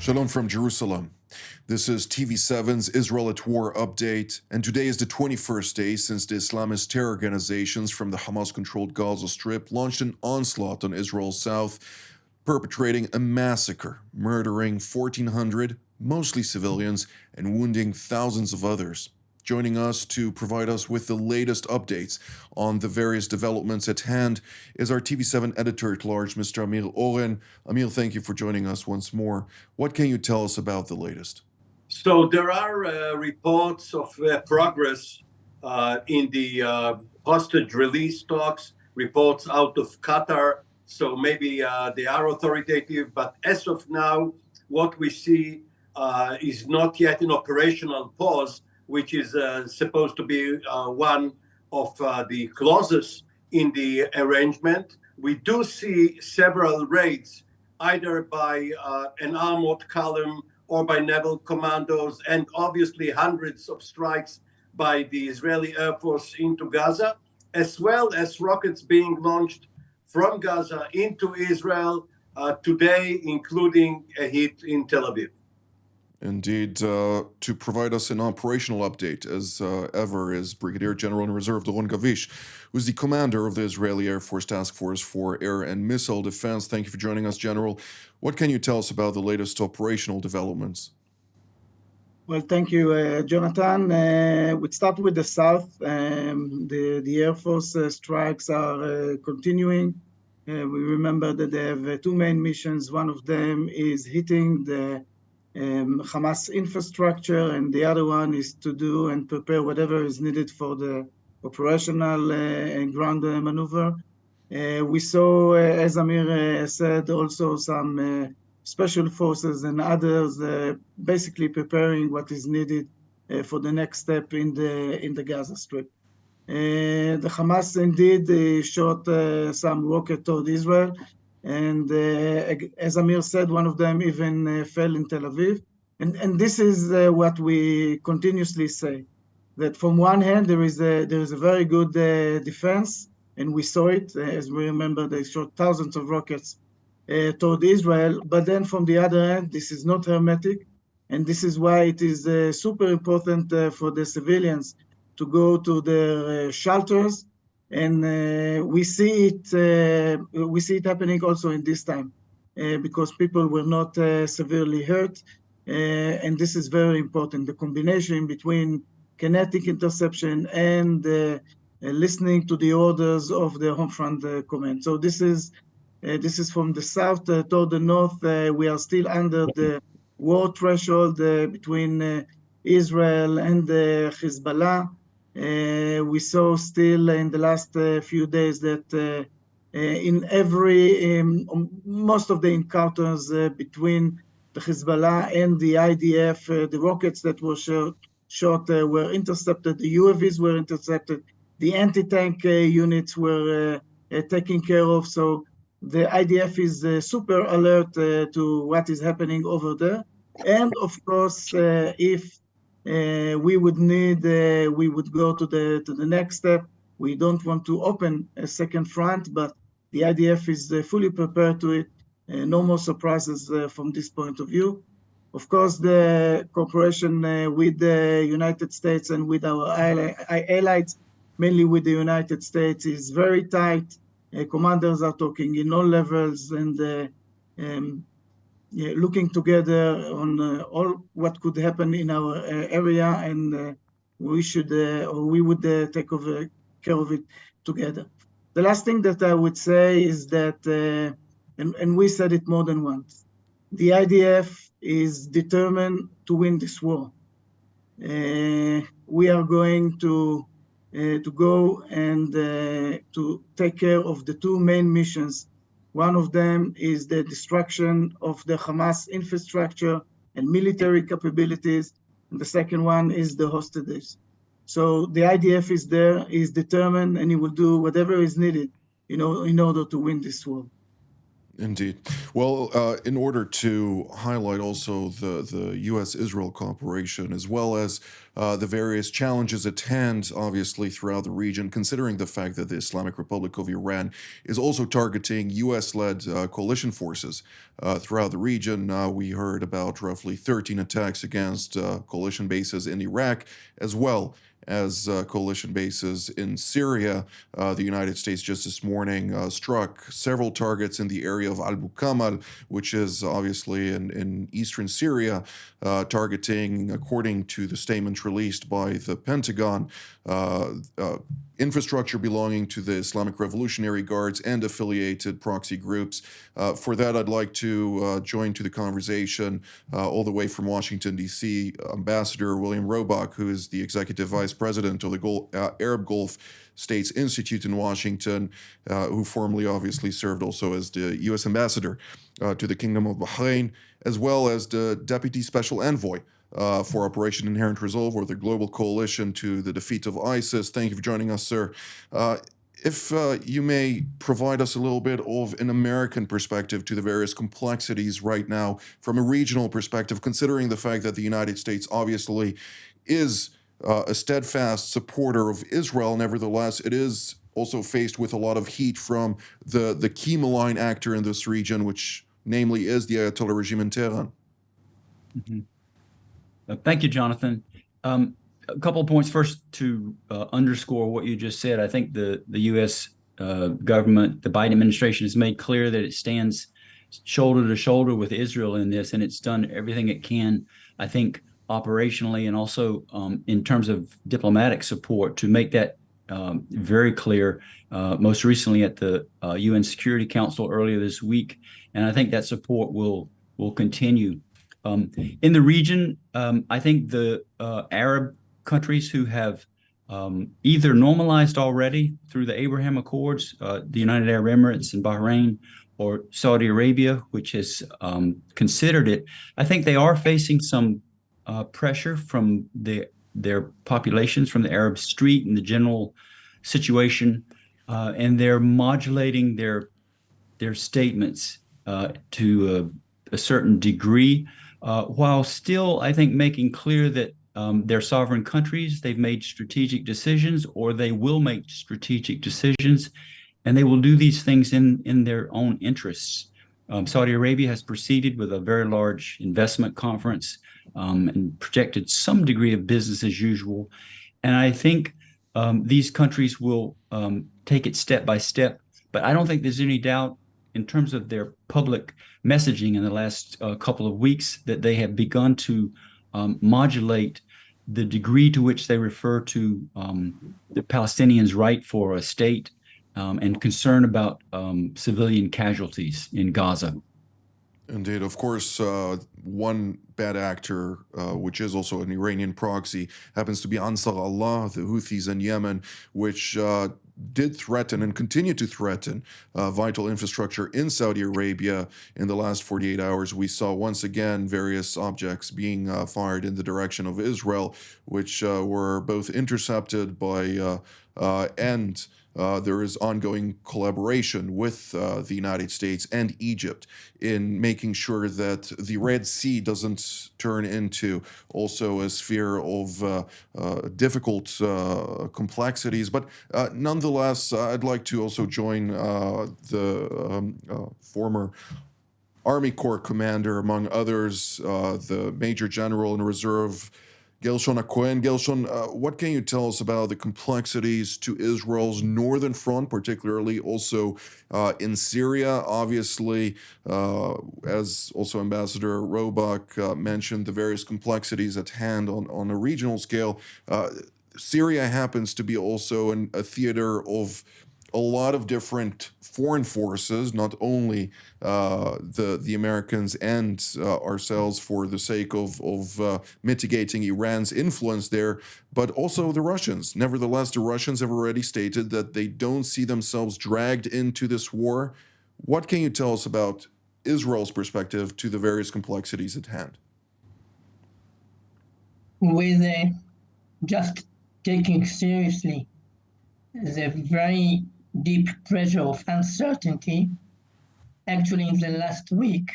Shalom from Jerusalem. This is TV7's Israel at War update, and today is the 21st day since the Islamist terror organizations from the Hamas-controlled Gaza Strip launched an onslaught on Israel's south, perpetrating a massacre, murdering 1,400, mostly civilians, and wounding thousands of others. Joining us to provide us with the latest updates on the various developments at hand is our TV7 editor-at-large, Mr. Amir Oren. Amir, thank you for joining us once more. What can you tell us about the latest? So there are reports of progress in the hostage release talks, reports out of Qatar. So maybe they are authoritative, but as of now, what we see is not yet an operational pause, which is supposed to be one of the clauses in the arrangement. We do see several raids, either by an armored column or by naval commandos, and obviously hundreds of strikes by the Israeli Air Force into Gaza, as well as rockets being launched from Gaza into Israel today, including a hit in Tel Aviv. Indeed, to provide us an operational update, as ever, is Brigadier General in Reserve Doron Gavish, who's the commander of the Israeli Air Force Task Force for Air and Missile Defense. Thank you for joining us, General. What can you tell us about the latest operational developments? Well, thank you, Jonathan. We start with the south. The Air Force strikes are continuing. We remember that they have two main missions. One of them is hitting the Hamas infrastructure, and the other one is to do and prepare whatever is needed for the operational and ground maneuver. We saw, as Amir said, also some special forces and others basically preparing what is needed for the next step in the Gaza Strip. The Hamas indeed shot some rocket toward Israel. And as Amir said, one of them even fell in Tel Aviv. And this is what we continuously say, that from one hand, there is a very good defense, and we saw it. As we remember, they shot thousands of rockets toward Israel. But then from the other hand, this is not hermetic. And this is why it is super important for the civilians to go to their shelters. And we see it happening also in this time because people were not severely hurt, and this is very important. The combination between kinetic interception and listening to the orders of the Home Front Command. So this is from the south toward the north. We are still under the war threshold between Israel and Hezbollah. We saw still in the last few days that in most of the encounters between the Hezbollah and the IDF, the rockets that were shot were intercepted, the UAVs were intercepted, the anti-tank units were taken care of. So the IDF is super alert to what is happening over there. And of course, if we would go to the next step. We don't want to open a second front, but the IDF is fully prepared to it. No more surprises from this point of view. Of course, the cooperation with the United States and with our allies, mainly with the United States, is very tight. Commanders are talking in all levels and looking together on all what could happen in our area, and we would take care of it together. The last thing that I would say is that, and we said it more than once, the IDF is determined to win this war. We are going to go and to take care of the two main missions. One of them is the destruction of the Hamas infrastructure and military capabilities, and the second one is the hostages. So the IDF is there, is determined, and he will do whatever is needed, in order to win this war. Indeed. Well, in order to highlight also the U.S.-Israel cooperation, as well as the various challenges at hand, obviously, throughout the region, considering the fact that the Islamic Republic of Iran is also targeting U.S.-led coalition forces throughout the region. We heard about roughly 13 attacks against coalition bases in Iraq, as well as coalition bases in Syria. The United States just this morning struck several targets in the area of Al Bukamal, which is obviously in eastern Syria, targeting, according to the statement released by the Pentagon, infrastructure belonging to the Islamic Revolutionary Guards and affiliated proxy groups. For that, I'd like to join to the conversation all the way from Washington, D.C., Ambassador William Robach, who is the Executive Vice President of the Arab Gulf States Institute in Washington, who formerly obviously served also as the U.S. Ambassador to the Kingdom of Bahrain, as well as the Deputy Special Envoy for Operation Inherent Resolve, or the Global Coalition to the Defeat of ISIS. Thank you for joining us, sir. If you may provide us a little bit of an American perspective to the various complexities right now from a regional perspective, considering the fact that the United States obviously is a steadfast supporter of Israel. Nevertheless, it is also faced with a lot of heat from the key malign actor in this region, which namely is the Ayatollah regime in Tehran. Mm-hmm. Thank you, Jonathan. A couple of points. First, to underscore what you just said, I think the U.S. Government, the Biden administration, has made clear that it stands shoulder to shoulder with Israel in this, and it's done everything it can, I think, operationally and also in terms of diplomatic support to make that very clear, most recently at the UN Security Council earlier this week. And I think that support will continue. In the region, I think the Arab countries who have either normalized already through the Abraham Accords, the United Arab Emirates and Bahrain, or Saudi Arabia, which has considered it, I think they are facing some pressure from their populations, from the Arab street and the general situation, and they're modulating their statements to a certain degree, while still, I think, making clear that they're sovereign countries. They've made strategic decisions, or they will make strategic decisions, and they will do these things in their own interests. Saudi Arabia has proceeded with a very large investment conference and projected some degree of business as usual. And I think these countries will take it step by step. But I don't think there's any doubt in terms of their public messaging in the last couple of weeks that they have begun to modulate the degree to which they refer to the Palestinians' right for a state and concern about civilian casualties in Gaza. Indeed. Of course, one bad actor, which is also an Iranian proxy, happens to be Ansar Allah, the Houthis in Yemen, which did threaten and continue to threaten vital infrastructure in Saudi Arabia. In the last 48 hours, we saw once again various objects being fired in the direction of Israel, which were both intercepted by and there is ongoing collaboration with the United States and Egypt in making sure that the Red Sea doesn't turn into also a sphere of difficult complexities. But nonetheless, I'd like to also join the former Army Corps commander, among others, the Major General in Reserve, Gelshon Akohen. Gelshon, what can you tell us about the complexities to Israel's northern front, particularly also in Syria? Obviously, as also Ambassador Robach mentioned, the various complexities at hand on a regional scale. Syria happens to be also a theater of a lot of different foreign forces, not only the Americans and ourselves for the sake of mitigating Iran's influence there, but also the Russians. Nevertheless, the Russians have already stated that they don't see themselves dragged into this war. What can you tell us about Israel's perspective to the various complexities at hand? With just taking seriously the very deep pressure of uncertainty, Actually, in the last week,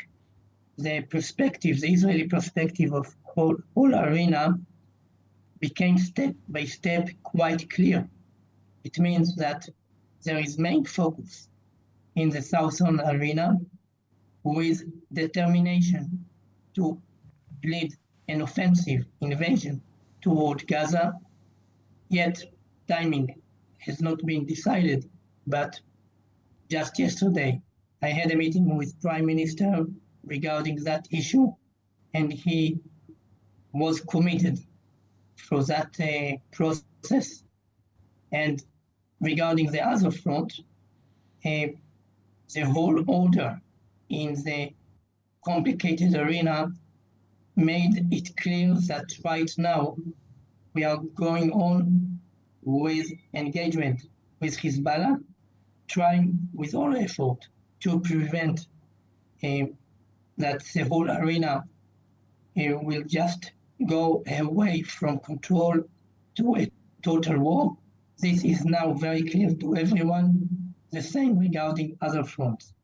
the Israeli perspective of whole arena became step by step quite clear. It means that there is main focus in the southern arena with determination to lead an offensive invasion toward Gaza, yet timing has not been decided. But just yesterday, I had a meeting with Prime Minister regarding that issue, and he was committed for that process. And regarding the other front, the whole order in the complicated arena made it clear that right now we are going on with engagement with Hezbollah, trying with all effort to prevent that the whole arena will just go away from control to a total war. This is now very clear to everyone. The same regarding other fronts.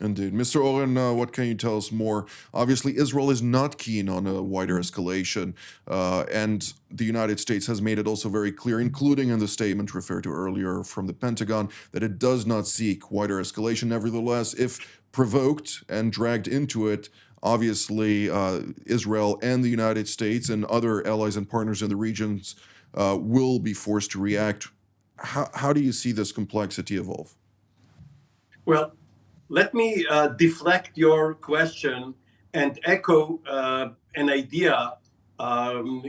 Indeed. Mr. Oren, what can you tell us more? Obviously, Israel is not keen on a wider escalation, and the United States has made it also very clear, including in the statement referred to earlier from the Pentagon, that it does not seek wider escalation. Nevertheless, if provoked and dragged into it, obviously, Israel and the United States and other allies and partners in the regions will be forced to react. How do you see this complexity evolve? Well, let me deflect your question and echo an idea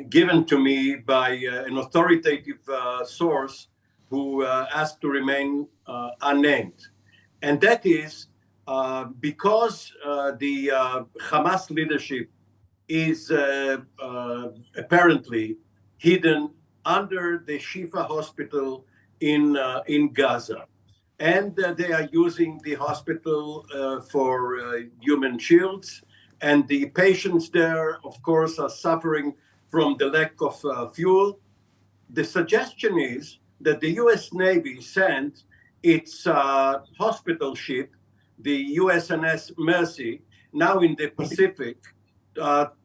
given to me by an authoritative source who asked to remain unnamed. And that is because the Hamas leadership is apparently hidden under the Shifa hospital in Gaza. And they are using the hospital for human shields. And the patients there, of course, are suffering from the lack of fuel. The suggestion is that the US Navy sent its hospital ship, the USNS Mercy, now in the Pacific,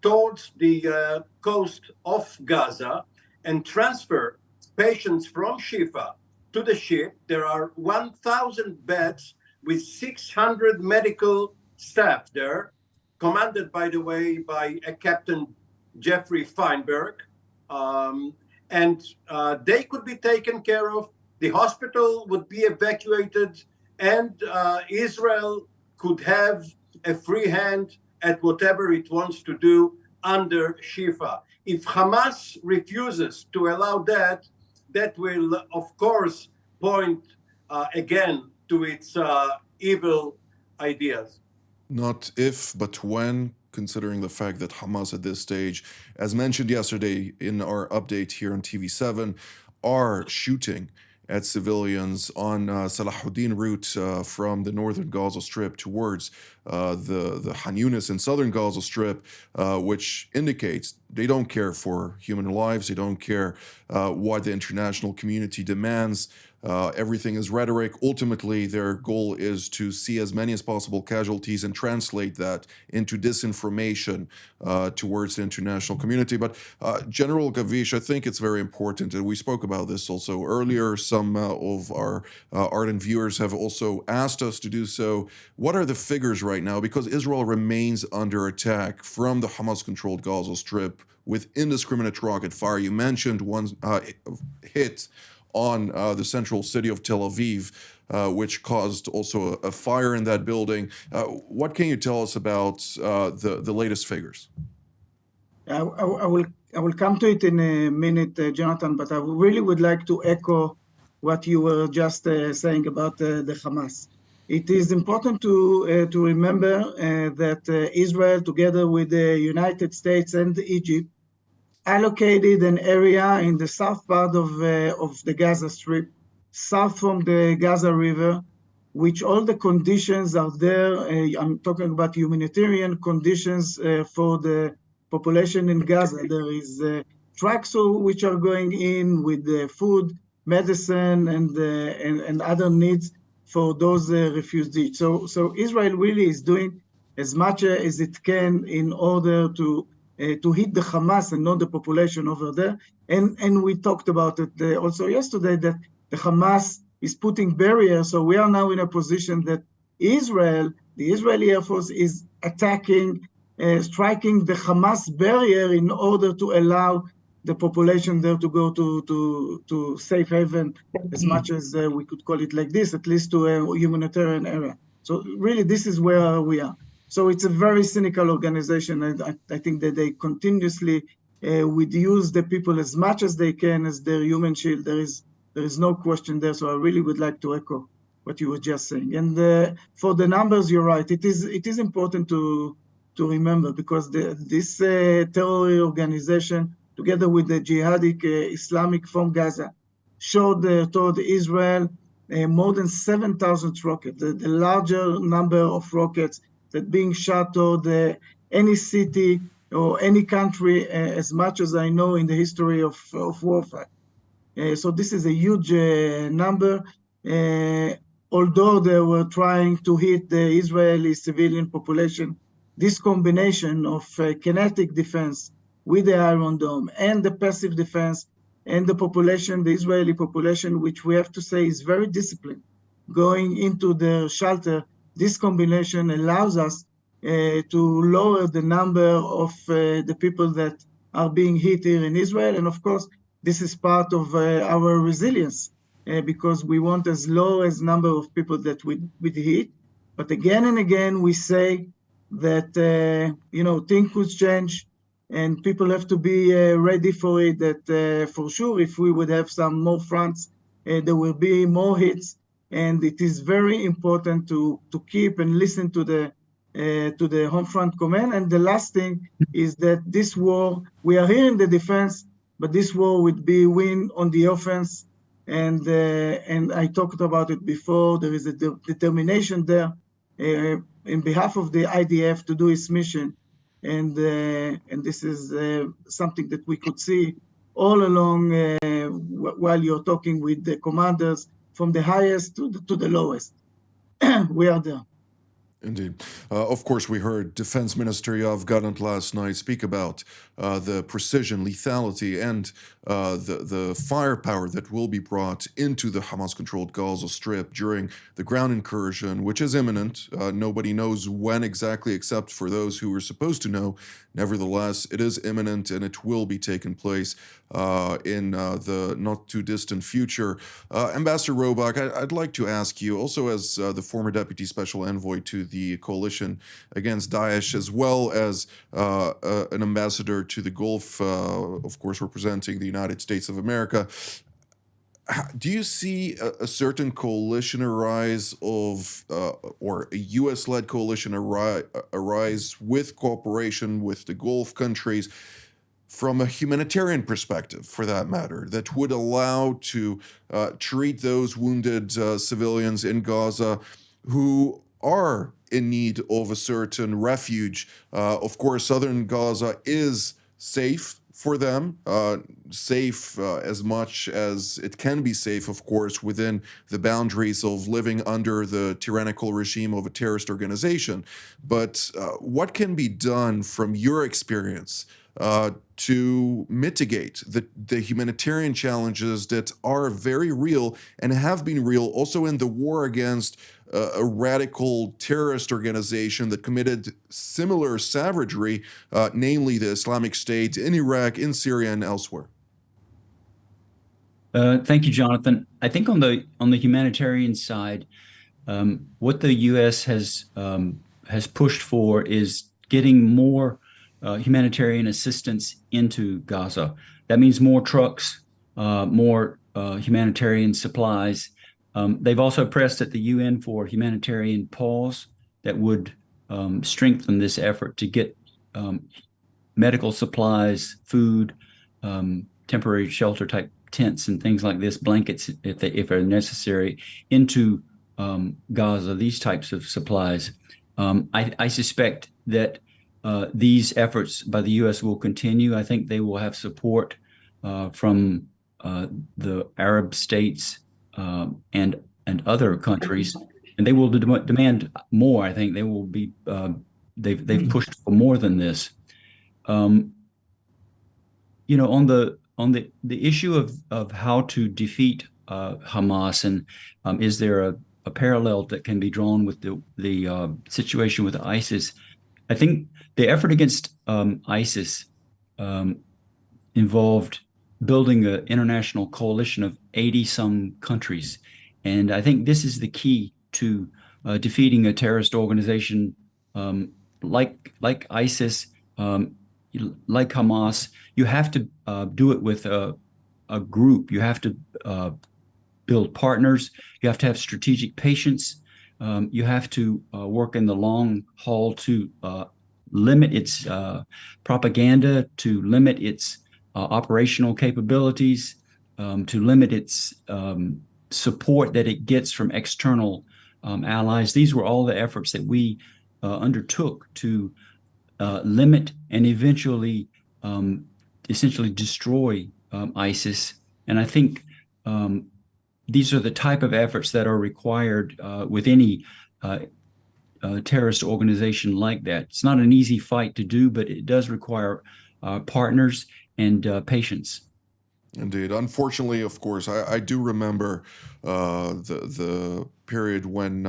towards the coast of Gaza and transfer patients from Shifa to the ship. There are 1,000 beds with 600 medical staff there, commanded, by the way, by a Captain Jeffrey Feinberg. And they could be taken care of. The hospital would be evacuated, and Israel could have a free hand at whatever it wants to do under Shifa. If Hamas refuses to allow that, that will, of course, point again to its evil ideas. Not if, but when, considering the fact that Hamas at this stage, as mentioned yesterday in our update here on TV7, are shooting at civilians on Salahuddin route from the northern Gaza Strip towards the Han Yunis and southern Gaza Strip, which indicates they don't care for human lives. They don't care what the international community demands. Everything is rhetoric. Ultimately, their goal is to see as many as possible casualties and translate that into disinformation towards the international community. But General Gavish, I think it's very important, and we spoke about this also earlier. Some of our ardent viewers have also asked us to do so. What are the figures right now? Because Israel remains under attack from the Hamas-controlled Gaza Strip with indiscriminate rocket fire. You mentioned one hit on the central city of Tel Aviv, which caused also a fire in that building. What can you tell us about the latest figures? I will come to it in a minute, Jonathan, but I really would like to echo what you were just saying about the Hamas. It is important to remember that Israel, together with the United States and Egypt, allocated an area in the south part of the Gaza Strip, south from the Gaza River, which all the conditions are there. I'm talking about humanitarian conditions for the population in Gaza. There is trucks which are going in with food, medicine, and other needs for those refugees. So Israel really is doing as much as it can in order to hit the Hamas and not the population over there. And we talked about it also yesterday, that the Hamas is putting barriers. So we are now in a position that Israel, the Israeli Air Force, is attacking, striking the Hamas barrier in order to allow the population there to go to safe haven, as much as we could call it like this, at least to a humanitarian area. So really, this is where we are. So it's a very cynical organization, and I think that they continuously would use the people as much as they can as their human shield. There is no question there. So I really would like to echo what you were just saying. And for the numbers, you're right. It is important to remember, because this terror organization, together with the jihadic Islamic from Gaza, showed toward Israel more than 7,000 rockets, the larger number of rockets that being shot toward any city or any country, as much as I know in the history of warfare. So this is a huge number. Although they were trying to hit the Israeli civilian population, this combination of kinetic defense with the Iron Dome and the passive defense and the population, the Israeli population, which we have to say is very disciplined, going into the shelter, this combination allows us to lower the number of the people that are being hit here in Israel. And of course, this is part of our resilience, because we want as low as number of people that we hit. But again and again, we say that, things could change and people have to be ready for it, that for sure, if we would have some more fronts, there will be more hits. And it is very important to keep and listen to the home front command. And the last thing is that this war, we are here in the defense, but this war would be win on the offense. And I talked about it before. There is a determination there in behalf of the IDF to do its mission. And this is something that we could see all along while you're talking with the commanders, from the highest to the lowest. We are there. Indeed. Of course, we heard Defense Minister Yoav Gallant last night speak about the precision, lethality, and the firepower that will be brought into the Hamas-controlled Gaza Strip during the ground incursion, which is imminent. Nobody knows when exactly, except for those who are supposed to know. Nevertheless, it is imminent, and it will be taking place in the not-too-distant future. Ambassador Robach, I'd like to ask you, also as the former Deputy Special Envoy to the coalition against Daesh, as well as an ambassador to the Gulf, of course, representing the United States of America. Do you see a certain coalition arise or a U.S.-led coalition arise with cooperation with the Gulf countries from a humanitarian perspective, for that matter, that would allow to treat those wounded civilians in Gaza who are in need of a certain refuge? Of course, southern Gaza is safe for them, safe as much as it can be safe, of course, within the boundaries of living under the tyrannical regime of a terrorist organization. But what can be done from your experience to mitigate the humanitarian challenges that are very real and have been real also in the war against a radical terrorist organization that committed similar savagery, namely the Islamic State in Iraq, in Syria, and elsewhere? Thank you, Jonathan. I think on the humanitarian side, what the U.S. has pushed for is getting more humanitarian assistance into Gaza. That means more trucks, more humanitarian supplies. They've also pressed at the UN for humanitarian pause that would strengthen this effort to get medical supplies, food, temporary shelter type tents and things like this, blankets if they're necessary, into Gaza, these types of supplies. I suspect that these efforts by the U.S. will continue. I think they will have support from the Arab states and and other countries, and they will demand more. I think they will be. They've pushed for more than this. On the issue of how to defeat Hamas, and is there a parallel that can be drawn with the situation with ISIS? I think the effort against ISIS involved building an international coalition of 80-some countries. And I think this is the key to defeating a terrorist organization like ISIS, like Hamas. You have to do it with a group. You have to build partners. You have to have strategic patience. You have to work in the long haul to limit its propaganda, to limit its operational capabilities, to limit its support that it gets from external allies. These were all the efforts that we undertook to limit and eventually essentially destroy ISIS. And I think these are the type of efforts that are required with any terrorist organization like that. It's not an easy fight to do, but it does require partners and patience. Indeed. Unfortunately, of course, I do remember the period when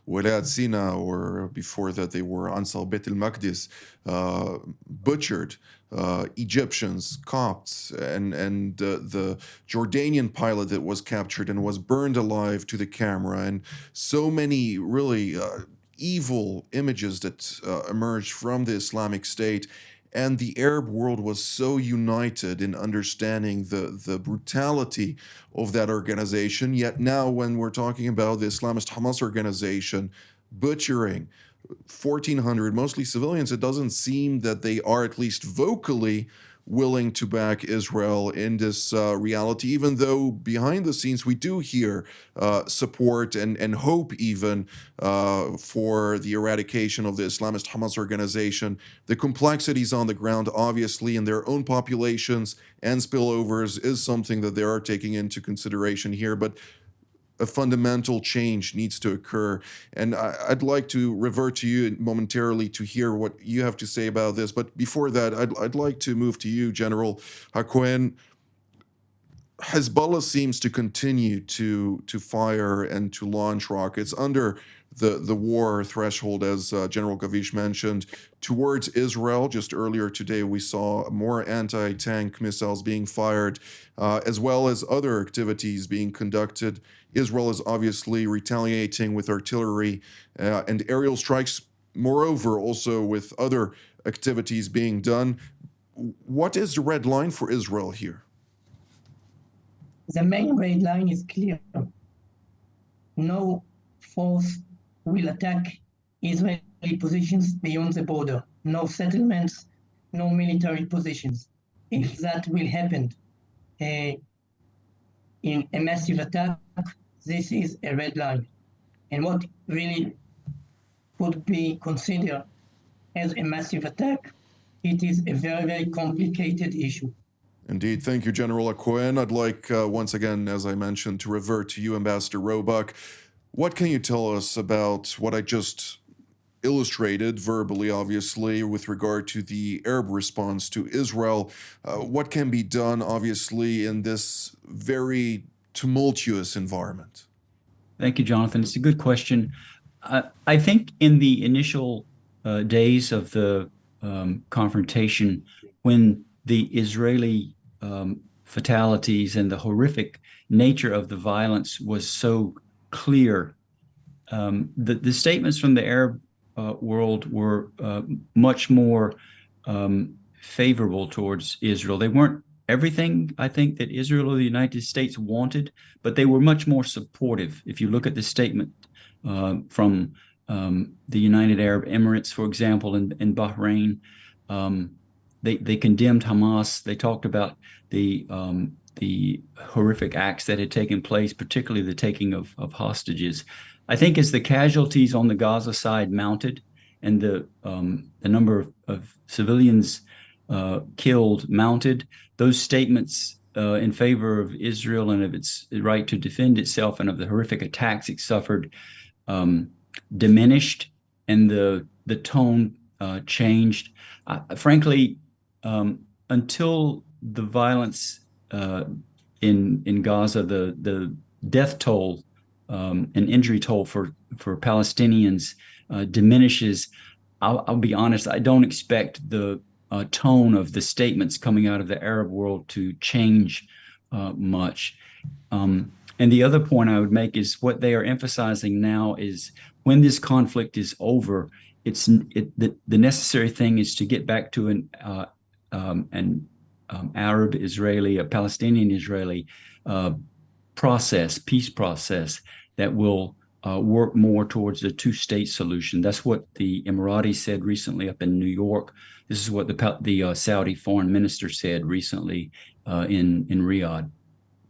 Walad Sina, or before that they were Ansar Beit al-Maqdis, butchered Egyptians, Copts, and the Jordanian pilot that was captured and was burned alive to the camera, and so many really evil images that emerged from the Islamic State. And the Arab world was so united in understanding the brutality of that organization. Yet now, when we're talking about the Islamist Hamas organization butchering 1,400, mostly civilians, it doesn't seem that they are, at least vocally, willing to back Israel in this reality, even though behind the scenes we do hear support and hope even for the eradication of the Islamist Hamas organization. The complexities on the ground, obviously, in their own populations and spillovers is something that they are taking into consideration here. But a fundamental change needs to occur. And I'd like to revert to you momentarily to hear what you have to say about this. But before that, I'd like to move to you, General Hacohen. Hezbollah seems to continue to fire and to launch rockets under the war threshold, as General Gavish mentioned, towards Israel. Just earlier today, we saw more anti-tank missiles being fired, as well as other activities being conducted. Israel is obviously retaliating with artillery and aerial strikes, moreover, also with other activities being done. What is the red line for Israel here? The main red line is clear. No force will attack Israeli positions beyond the border. No settlements, no military positions. If that will happen in a massive attack, this is a red line. And what really could be considered as a massive attack, it is a very, very complicated issue. Indeed. Thank you, General Hacohen. I'd like, once again, as I mentioned, to revert to you, Ambassador Roebuck. What can you tell us about what I just illustrated verbally, obviously, with regard to the Arab response to Israel? What can be done, obviously, in this very tumultuous environment? Thank you, Jonathan. It's a good question. I think in the initial days of the confrontation, when the Israeli fatalities and the horrific nature of the violence was so clear, the statements from the Arab world were much more favorable towards Israel. They weren't everything, I think, that Israel or the United States wanted, but they were much more supportive. If you look at the statement from the United Arab Emirates, for example, in Bahrain, they condemned Hamas. They talked about the horrific acts that had taken place, particularly the taking of hostages. I think as the casualties on the Gaza side mounted and the number of civilians killed mounted, those statements in favor of Israel and of its right to defend itself and of the horrific attacks it suffered diminished, and the tone changed. Frankly, until the violence in Gaza, the death toll and injury toll for Palestinians diminishes, I'll be honest, I don't expect the tone of the statements coming out of the Arab world to change much. And the other point I would make is what they are emphasizing now is when this conflict is over, the necessary thing is to get back to an Arab-Israeli, a Palestinian-Israeli peace process that will work more towards a two-state solution. That's what the Emiratis said recently up in New York. This is what the Saudi foreign minister said recently in Riyadh.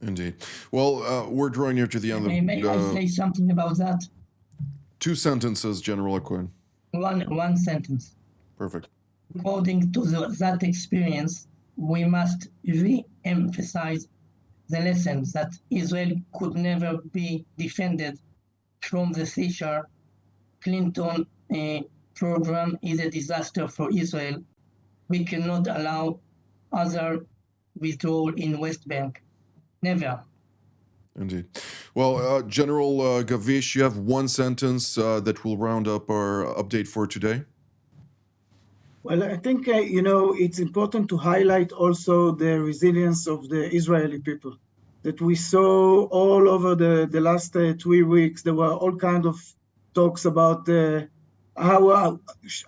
Indeed. Well, we're drawing near to the end of... May I say something about that? 2 sentences, General Aquin. One sentence. Perfect. According to that experience, we must re-emphasize the lessons that Israel could never be defended from the Thatcher Clinton program is a disaster for Israel. We cannot allow other withdrawal in West Bank. Never. Indeed. Well, General Gavish, you have 1 sentence that will round up our update for today. Well, I think, it's important to highlight also the resilience of the Israeli people that we saw all over the last 3 weeks. There were all kinds of talks about how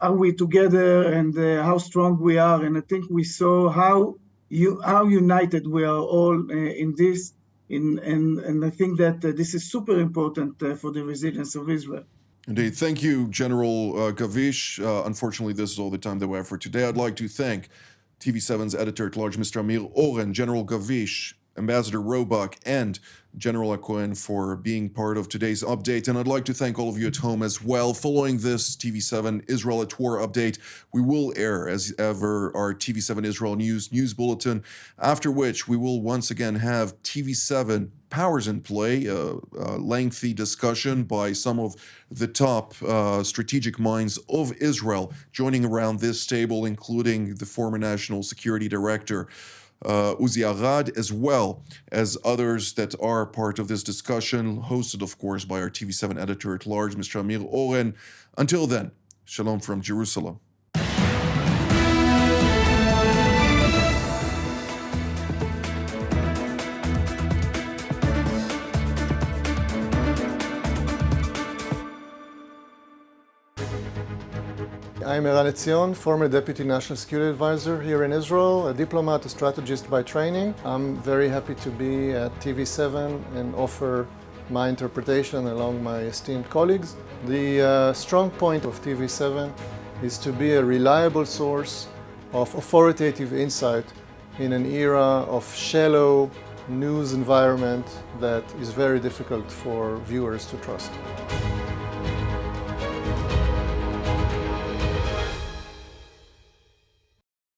are we together and how strong we are. And I think we saw how united we are all in this. And I think that this is super important for the resilience of Israel. Indeed. Thank you, General Gavish. Unfortunately, this is all the time that we have for today. I'd like to thank TV7's editor-at-large, Mr. Amir Oren, General Gavish, Ambassador Roebuck, and General Aquin for being part of today's update. And I'd like to thank all of you at home as well. Following this TV7 Israel at War update, we will air, as ever, our TV7 Israel news bulletin, after which we will once again have TV7 Powers in Play, a lengthy discussion by some of the top strategic minds of Israel joining around this table, including the former National Security Director, Uzi Arad, as well as others that are part of this discussion, hosted, of course, by our TV7 editor-at-large, Mr. Amir Oren. Until then, shalom from Jerusalem. I'm Eran Etzion, former Deputy National Security Advisor here in Israel, a diplomat, a strategist by training. I'm very happy to be at TV7 and offer my interpretation along my esteemed colleagues. The strong point of TV7 is to be a reliable source of authoritative insight in an era of shallow news environment that is very difficult for viewers to trust.